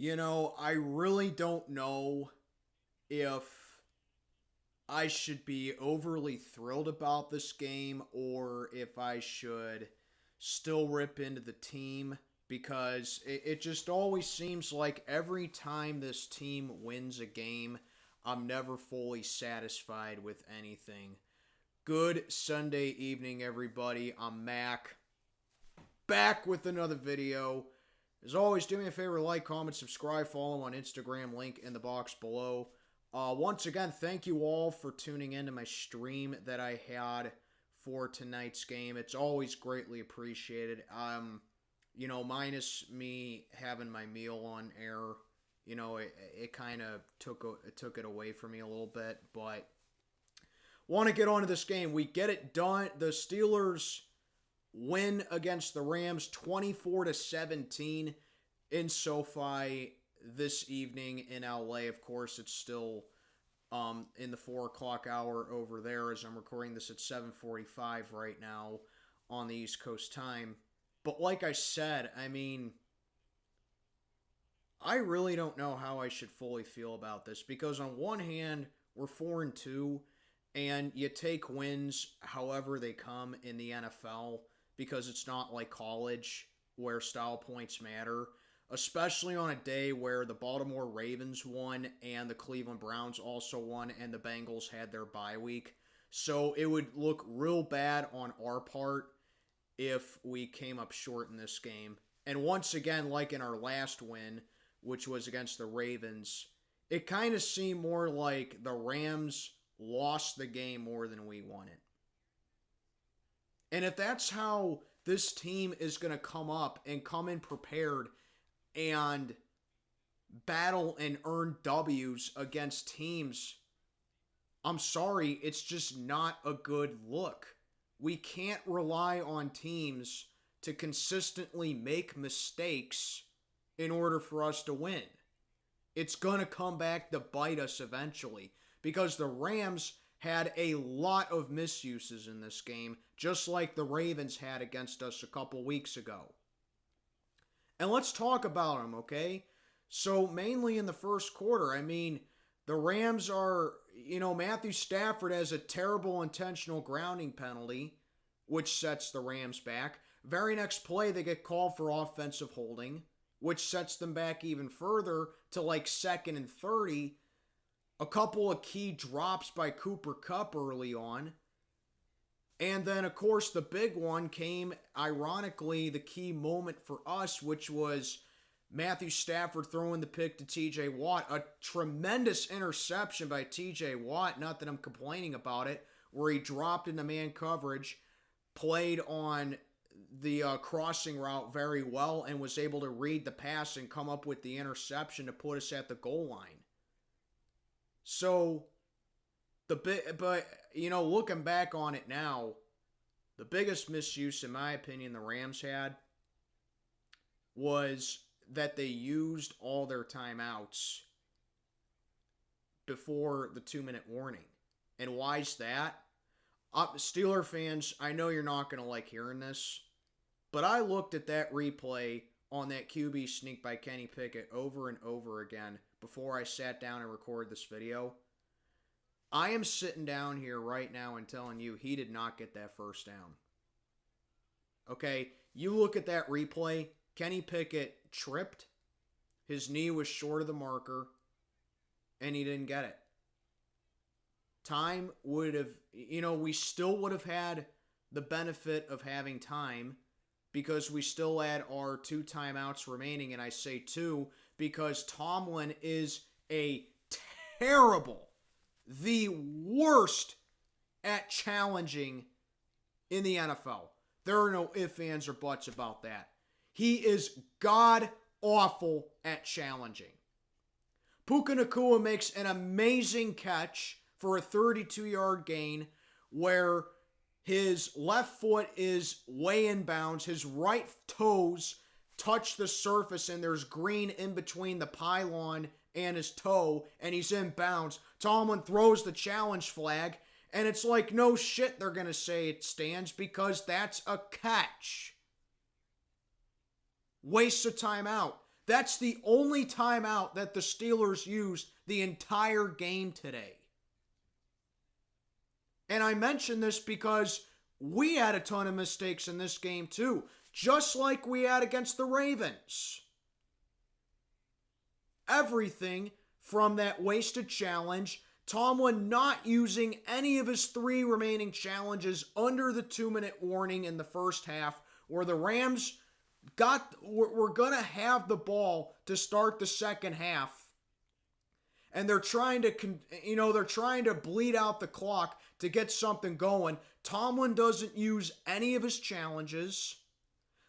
I really don't know if I should be overly thrilled about this game or if I should still rip into the team because it just always seems like every time this team wins a game, I'm never fully satisfied with anything. Good Sunday evening, everybody. I'm Mac, back with another video. As always, do me a favor, like, comment, subscribe, follow on Instagram, link in the box below. Once again, thank you all for tuning into my stream that I had for tonight's game. It's always greatly appreciated. Minus me having my meal on air, it kind of took it away from me a little bit, but want to get on to this game. We get it done. The Steelers win against the Rams 24-17 in SoFi this evening in LA. Of course, it's still in the 4 o'clock hour over there as I'm recording this at 7:45 right now on the East Coast time. But like I said, I really don't know how I should fully feel about this because on one hand, we're 4-2 and you take wins however they come in the NFL because it's not like college where style points matter, especially on a day where the Baltimore Ravens won and the Cleveland Browns also won and the Bengals had their bye week. So it would look real bad on our part if we came up short in this game. And once again, like in our last win, which was against the Ravens, it kind of seemed more like the Rams lost the game more than we won it. And if that's how this team is going to come up and come in prepared and battle and earn W's against teams, I'm sorry, it's just not a good look. We can't rely on teams to consistently make mistakes in order for us to win. It's going to come back to bite us eventually because the Rams had a lot of misuses in this game, just like the Ravens had against us a couple weeks ago. And let's talk about them, okay? So mainly in the first quarter, the Rams are, Matthew Stafford has a terrible intentional grounding penalty, which sets the Rams back. Very next play, they get called for offensive holding, which sets them back even further to like 2nd and 30. A couple of key drops by Cooper Kupp early on. And then, of course, the big one came, ironically, the key moment for us, which was Matthew Stafford throwing the pick to TJ Watt. A tremendous interception by TJ Watt, not that I'm complaining about it, where he dropped into man coverage, played on the crossing route very well, and was able to read the pass and come up with the interception to put us at the goal line. So, looking back on it now, the biggest misuse, in my opinion, the Rams had was that they used all their timeouts before the 2-minute warning. And why is that? Steeler fans, I know you're not going to like hearing this, but I looked at that replay on that QB sneak by Kenny Pickett over and over again before I sat down and recorded this video. I am sitting down here right now and telling you he did not get that first down. Okay, you look at that replay, Kenny Pickett tripped, his knee was short of the marker, and he didn't get it. Time would have, we still would have had the benefit of having time because we still had our 2 timeouts remaining, and I say 2 because Tomlin is a terrible, the worst at challenging in the NFL. There are no ifs, ands, or buts about that. He is god-awful at challenging. Puka Nuca makes an amazing catch for a 32-yard gain where his left foot is way in bounds. His right toes touch the surface and there's green in between the pylon and his toe, and he's in bounds. Tomlin throws the challenge flag, and it's like, no shit they're going to say it stands because that's a catch. Waste of timeout. That's the only timeout that the Steelers used the entire game today. And I mention this because we had a ton of mistakes in this game too, just like we had against the Ravens. Everything from that wasted challenge, Tomlin not using any of his 3 remaining challenges under the 2-minute warning in the first half, where the Rams were going to have the ball to start the second half. And they're trying to bleed out the clock to get something going. Tomlin doesn't use any of his challenges.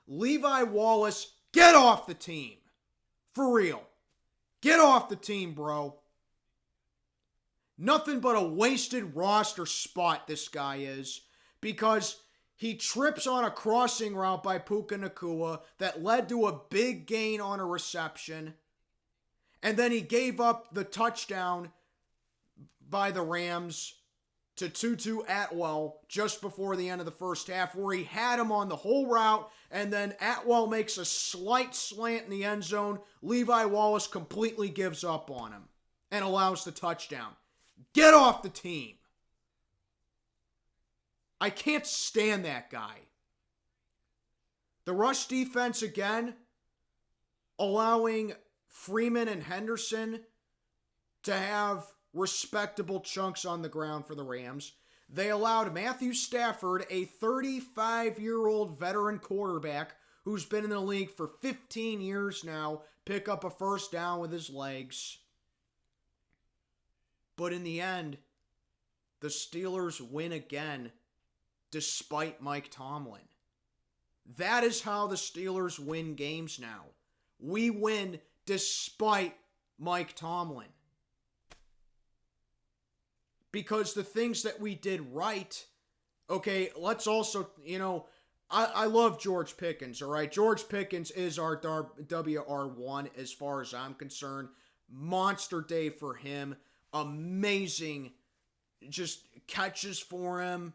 Levi Wallace, get off the team. For real. Get off the team, bro. Nothing but a wasted roster spot this guy is, because he trips on a crossing route by Puka Nuca that led to a big gain on a reception. And then he gave up the touchdown by the Rams to Tutu Atwell just before the end of the first half, where he had him on the whole route, and then Atwell makes a slight slant in the end zone. Levi Wallace completely gives up on him and allows the touchdown. Get off the team. I can't stand that guy. The rush defense again, allowing Freeman and Henderson to have respectable chunks on the ground for the Rams. They allowed Matthew Stafford, a 35-year-old veteran quarterback who's been in the league for 15 years now, pick up a first down with his legs. But in the end, the Steelers win again despite Mike Tomlin. That is how the Steelers win games now. We win despite Mike Tomlin. Because the things that we did right, okay, let's also, I love George Pickens, all right? George Pickens is our WR1 as far as I'm concerned. Monster day for him. Amazing just catches for him.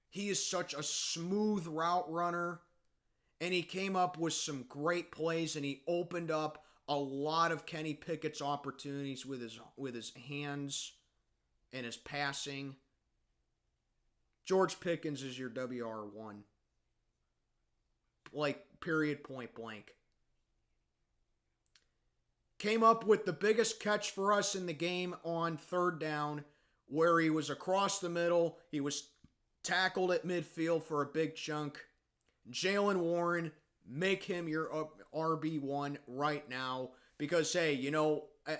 He is such a smooth route runner. And he came up with some great plays, and he opened up a lot of Kenny Pickett's opportunities with his hands and his passing. George Pickens is your WR1. Like, period, point blank. Came up with the biggest catch for us in the game on third down, where he was across the middle. He was tackled at midfield for a big chunk. Jaylen Warren, make him your RB1 right now. Because, hey,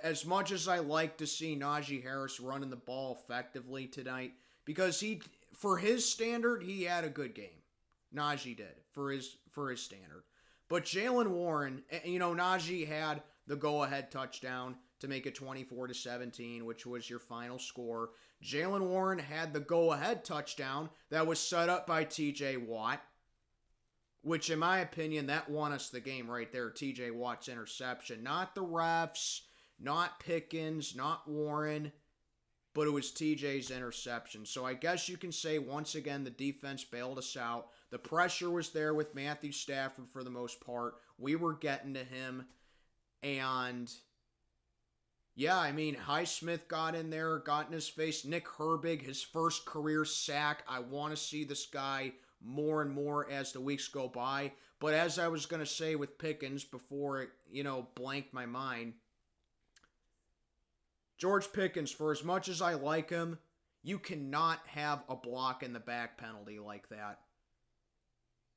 as much as I like to see Najee Harris running the ball effectively tonight, because for his standard, he had a good game. Najee did, for his standard. But Jaylen Warren, Najee had the go-ahead touchdown to make it 24-17, which was your final score. Jaylen Warren had the go-ahead touchdown that was set up by TJ Watt, which in my opinion, that won us the game right there. TJ Watt's interception. Not the refs, not Pickens, not Warren, but it was TJ's interception. So I guess you can say, once again, the defense bailed us out. The pressure was there with Matthew Stafford for the most part. We were getting to him. And, yeah, Highsmith got in there, got in his face. Nick Herbig, his first career sack. I want to see this guy more and more as the weeks go by. But as I was going to say with Pickens before it, blanked my mind, George Pickens, for as much as I like him, you cannot have a block in the back penalty like that.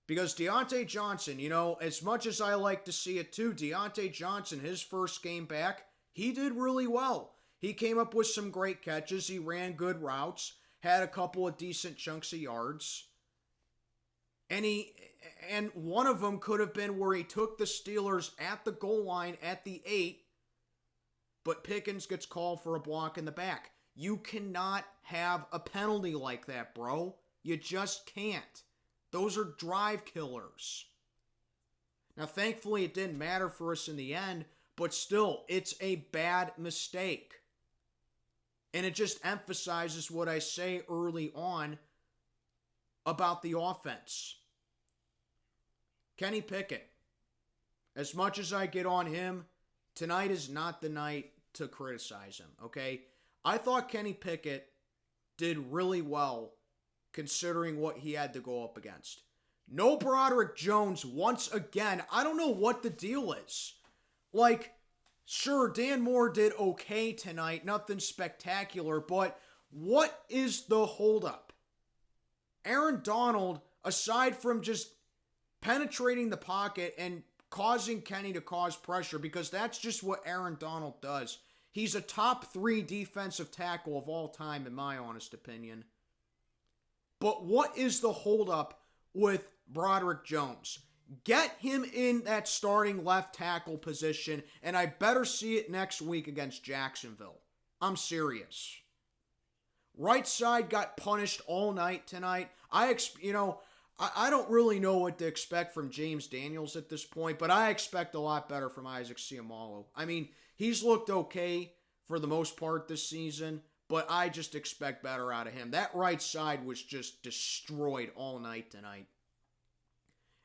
Because Deontay Johnson, as much as I like to see it too, Deontay Johnson, his first game back, he did really well. He came up with some great catches. He ran good routes, had a couple of decent chunks of yards. And one of them could have been where he took the Steelers at the goal line at the 8, but Pickens gets called for a block in the back. You cannot have a penalty like that, bro. You just can't. Those are drive killers. Now, thankfully, it didn't matter for us in the end, but still, it's a bad mistake. And it just emphasizes what I say early on about the offense. Kenny Pickett, As much as I get on him, tonight is not the night to criticize him, okay? I thought Kenny Pickett did really well considering what he had to go up against. No Broderick Jones once again. I don't know what the deal is. Like, sure, Dan Moore did okay tonight. Nothing spectacular, but what is the holdup? Aaron Donald, aside from just penetrating the pocket and causing Kenny to cause pressure, because that's just what Aaron Donald does. He's a top 3 defensive tackle of all time, in my honest opinion. But what is the holdup with Broderick Jones? Get him in that starting left tackle position, and I better see it next week against Jacksonville. I'm serious. Right side got punished all night tonight. I don't really know what to expect from James Daniels at this point, but I expect a lot better from Isaac Seumalo. I mean, he's looked okay for the most part this season, but I just expect better out of him. That right side was just destroyed all night tonight.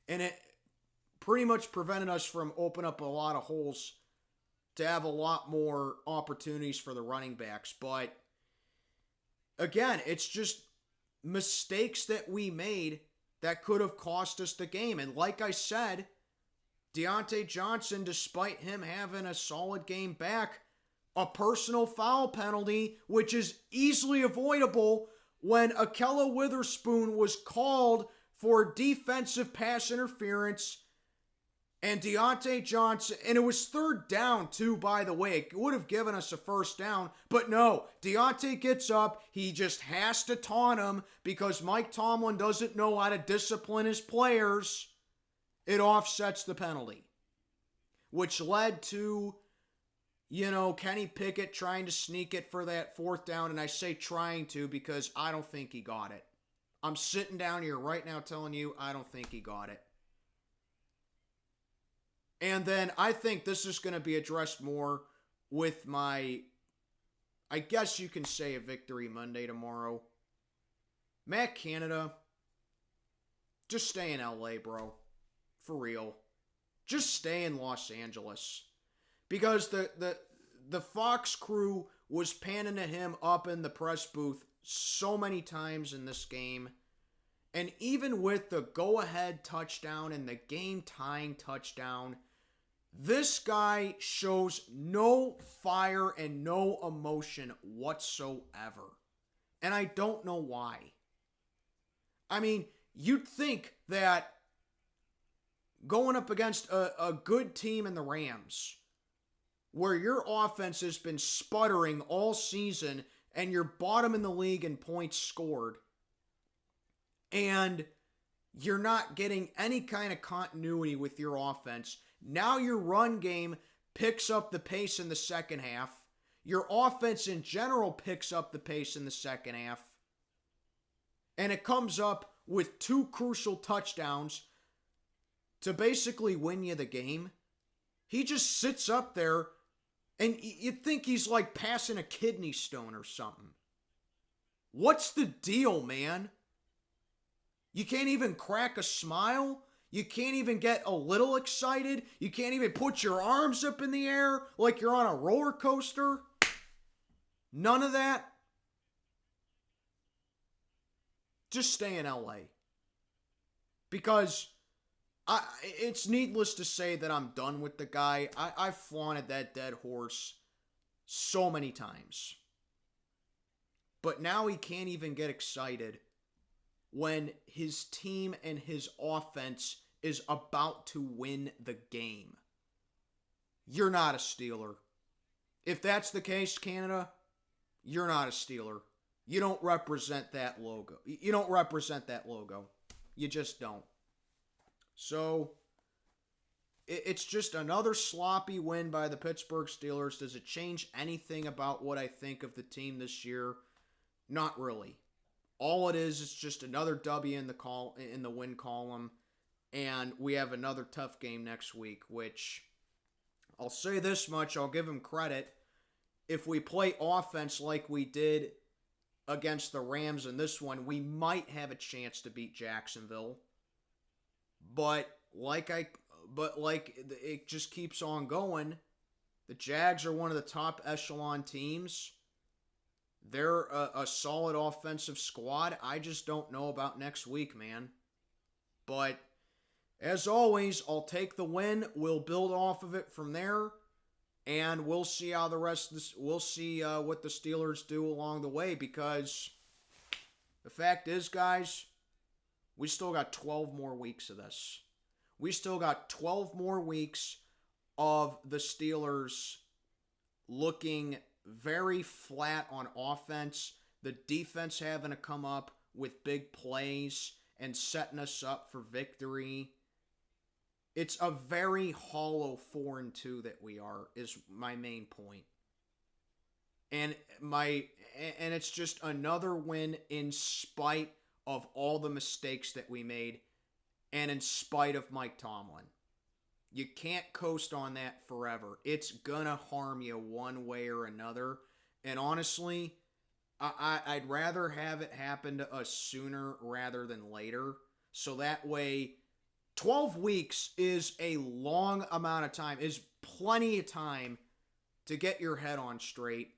And it pretty much prevented us from opening up a lot of holes to have a lot more opportunities for the running backs. But again, it's just mistakes that we made that could have cost us the game. And like I said, Deontay Johnson, despite him having a solid game back, a personal foul penalty, which is easily avoidable when Akella Witherspoon was called for defensive pass interference, and Deontay Johnson, and it was 3rd down too, by the way. It would have given us a 1st down, but no, Deontay gets up, he just has to taunt him because Mike Tomlin doesn't know how to discipline his players. It offsets the penalty, which led to, Kenny Pickett trying to sneak it for that 4th down, and I say trying to because I don't think he got it. I'm sitting down here right now telling you I don't think he got it. And then I think this is going to be addressed more with my, I guess you can say, a Victory Monday tomorrow. Matt Canada, just stay in LA, bro. For real. Just stay in Los Angeles. Because the Fox crew was panning to him up in the press booth so many times in this game. And even with the go-ahead touchdown and the game-tying touchdown, this guy shows no fire and no emotion whatsoever. And I don't know why. I mean, you'd think that going up against a good team in the Rams, where your offense has been sputtering all season and you're bottom in the league in points scored, and you're not getting any kind of continuity with your offense. Now your run game picks up the pace in the second half. Your offense in general picks up the pace in the second half. And it comes up with 2 crucial touchdowns to basically win you the game. He just sits up there and you'd think he's like passing a kidney stone or something. What's the deal, man? You can't even crack a smile? You can't even get a little excited? You can't even put your arms up in the air like you're on a roller coaster? None of that? Just stay in LA. Because it's needless to say that I'm done with the guy. I've flaunted that dead horse so many times. But now he can't even get excited when his team and his offense is about to win the game. You're not a Steeler. If that's the case, Canada, you're not a Steeler. You don't represent that logo. You don't represent that logo. You just don't. So, it's just another sloppy win by the Pittsburgh Steelers. Does it change anything about what I think of the team this year? Not really. All it is just another W in the win column, and we have another tough game next week, which I'll say this much, I'll give him credit. If we play offense like we did against the Rams in this one, we might have a chance to beat Jacksonville. But like I but like it just keeps on going. The Jags are one of the top echelon teams. They're a solid offensive squad. I just don't know about next week, man. But as always, I'll take the win. We'll build off of it from there. And we'll see how the rest of this, we'll see what the Steelers do along the way, because the fact is, guys, we still got 12 more weeks of this. We still got 12 more weeks of the Steelers looking very flat on offense. The defense having to come up with big plays and setting us up for victory. It's a very hollow 4-2 that we are, is my main point. And it's just another win in spite of all the mistakes that we made and in spite of Mike Tomlin. You can't coast on that forever. It's gonna harm you one way or another. And honestly, I'd rather have it happen to us sooner rather than later. So that way, 12 weeks is a long amount of time, is plenty of time to get your head on straight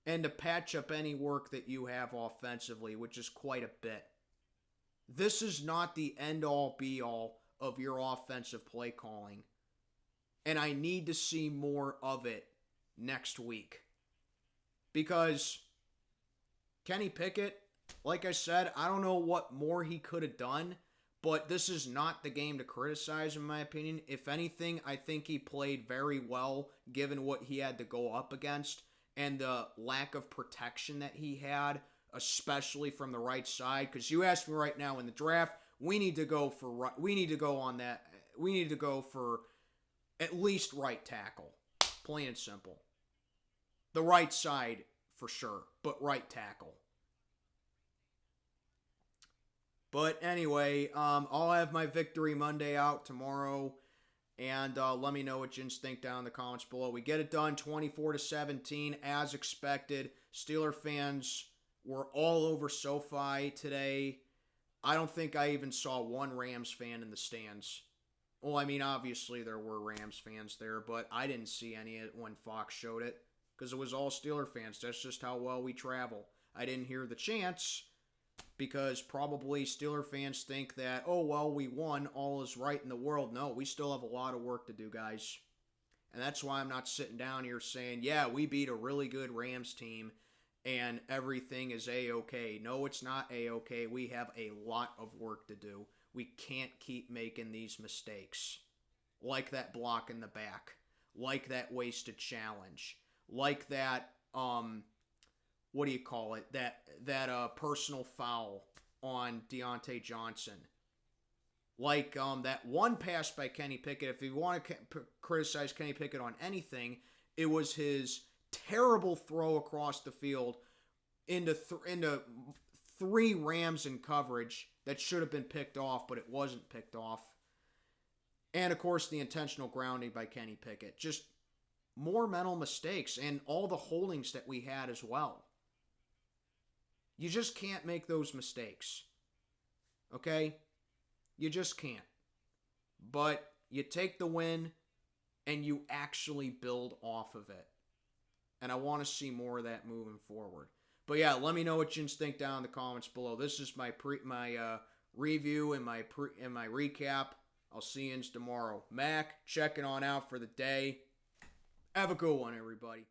and to patch up any work that you have offensively, which is quite a bit. This is not the end-all, be-all of your offensive play calling. And I need to see more of it next week. Because Kenny Pickett, like I said, I don't know what more he could have done, but this is not the game to criticize, in my opinion. If anything, I think he played very well, given what he had to go up against and the lack of protection that he had, especially from the right side. Because you ask me right now in the draft, we need to go for at least right tackle, plain and simple. The right side for sure, but right tackle. But anyway, I'll have my Victory Monday out tomorrow, and let me know what you think down in the comments below. We get it done 24-17 as expected. Steeler fans were all over SoFi today. I don't think I even saw one Rams fan in the stands. Well, I mean, obviously there were Rams fans there, but I didn't see any when Fox showed it, because it was all Steeler fans. That's just how well we travel. I didn't hear the chants, because probably Steeler fans think that, oh, well, we won, all is right in the world. No, we still have a lot of work to do, guys. And that's why I'm not sitting down here saying, yeah, we beat a really good Rams team and everything is A-okay. No, it's not A-okay. We have a lot of work to do. We can't keep making these mistakes. Like that block in the back. Like that wasted challenge. Like that, what do you call it? That personal foul on Deontay Johnson. Like that one pass by Kenny Pickett. If you want to criticize Kenny Pickett on anything, it was his terrible throw across the field into three Rams in coverage that should have been picked off, but it wasn't picked off. And, of course, the intentional grounding by Kenny Pickett. Just more mental mistakes and all the holdings that we had as well. You just can't make those mistakes. Okay? You just can't. But you take the win and you actually build off of it. And I want to see more of that moving forward. But yeah, let me know what you think down in the comments below. This is my review and my recap. I'll see you tomorrow. Mac, checking on out for the day. Have a good one, everybody.